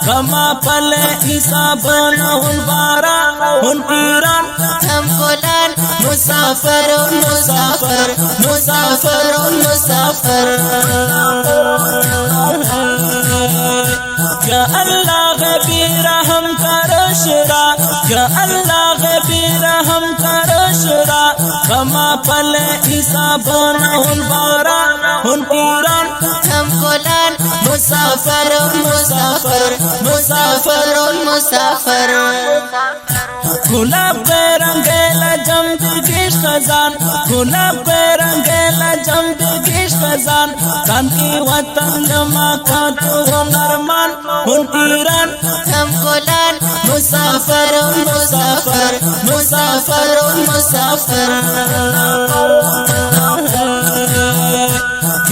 kama pale isa banahun bara hun Iran हम फुलान मुसाफिर मुसाफिर मुसाफिर मुसाफिर या अल्लाह गबी रहम करो शुरा या अल्लाह गबी रहम करो शुरा कमा पले ईसा बनहुन बारा हुन ईरान हम फुलान मुसाफिर मुसाफिर मुसाफिर मुसाफिर गुलाब रंगेला जमदगिश खजान गुलाब रंगेला जमदगिश खजान कान की वतन जमा का तो हुनरमान हुन ईरान हम फुलान मुसाफिर मुसाफिर मुसाफिर मुसाफिर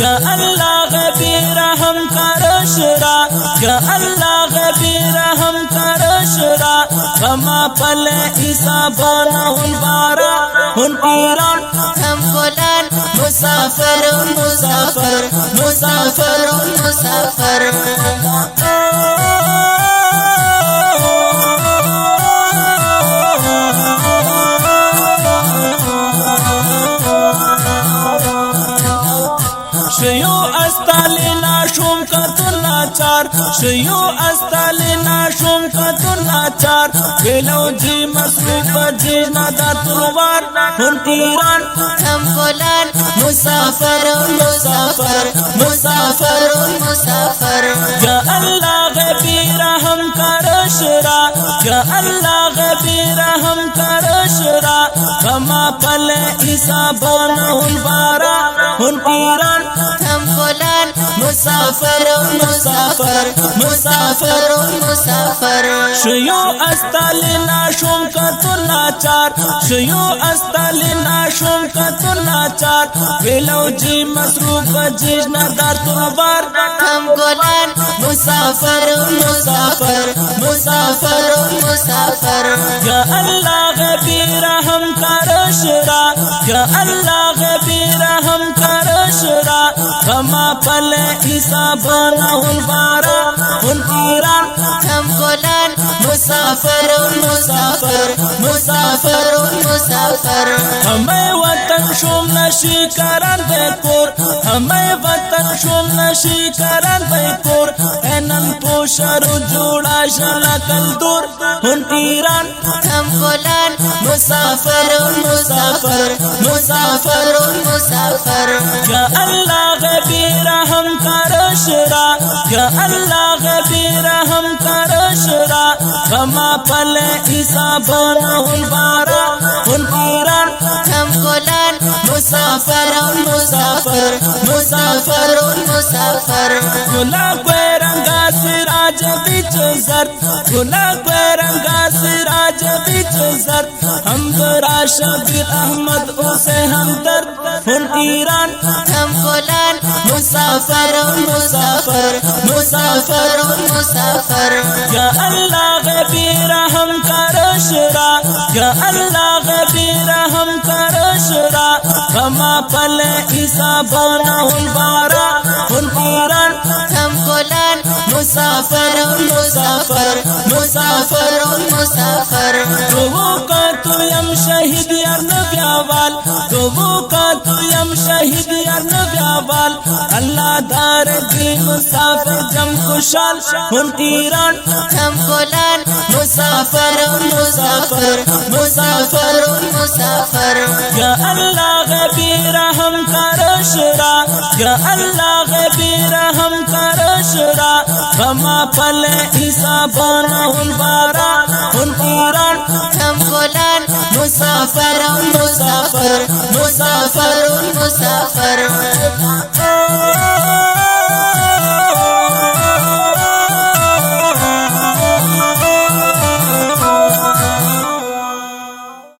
या अल्लाह गबी रहम करो शुरा या अल्लाह गबी रहम करो शुरा कमा पले ईसा बनहुन बारा हुन ईरान हम फुलान मुसाफिर मुसाफिर मुसाफिर मुसाफिर शयो अस्तालिना शुम का तुनाचार शयो अस्तालिना शुम का तुनाचार बेलो जी मसरूफ जी नदा तुलवार हुन ईरान हम फुलान मुसाफिर मुसाफिर मुसाफिर मुसाफिर या अल्लाह गबी रहम करो शुरा या अल्लाह गबी रहम करो शुरा कमा पले ईसा बनहुन बारा हुन ईरान हम फुलान मुसाफिर मुसाफिर मुसाफिर मुसाफिर शयो अस्तालिना शुम का तुनाचार शयो अस्तालिना शुम का तुनाचार बेलो जी मसरूफ जी नदा तुलवार हम गुलान मुसाफिर मुसाफिर मुसाफिर मुसाफिर या अल्लाह गबी रहम करो शुरा या अल्लाह गबी रहम करो शुरा कमा पले ईसा बनहुन बारा हुन ईरान हम गुलान मुसाफिर मुसाफिर मुसाफिर मुसाफिर हमें वतन शुम नशी करन बेकुर हमें वतन शुम नशी करन बेकुर एनन पोशरु जुड़ा शलकल दूर हुन ईरान हम गुलान मुसाफिर मुसाफिर मुसाफिर मुसाफिर या अल्लाह गबी रहम करो शुरा या अल्लाह गबी रहम करो शुरा कमा पले ईसा बनहुन बारा हुन ईरान हम गुलान मुसाफिर मुसाफिर मुसाफिर मुसाफिर गुलाब रंगा सिराज बिच जर गुलाब रंगा सिराज बिच जर हम शबीर अहमद उसे हमदर्द हुन ईरान हम गुलान मुसाफिर मुसाफिर मुसाफिर मुसाफिर या अल्लाह गबी रहम करो शुरा या अल्लाह गबी रहम करो शुरा कमा पले ईसा बनहुन बारा हुन ईरान हम गुलान मुसाफिर मुसाफिर मुसाफिर मुसाफिर वो का तुयम शहीद नब्यावाल तो वो का तुयम शहीद नब्यावाल अल्लाह दार की मुसाफिर जम खुशाल हुन ईरान हम गुलान मुसाफिर मुसाफिर मुसाफिर मुसाफिर या अल्लाह गबी रहम करो शुरा या अल्लाह गबी रहम करो शुरा कमा पले ईसा बनहुन बारा हुन ईरान हम गुलान मुसाफिर मुसाफिर मुसाफिर मुसाफिर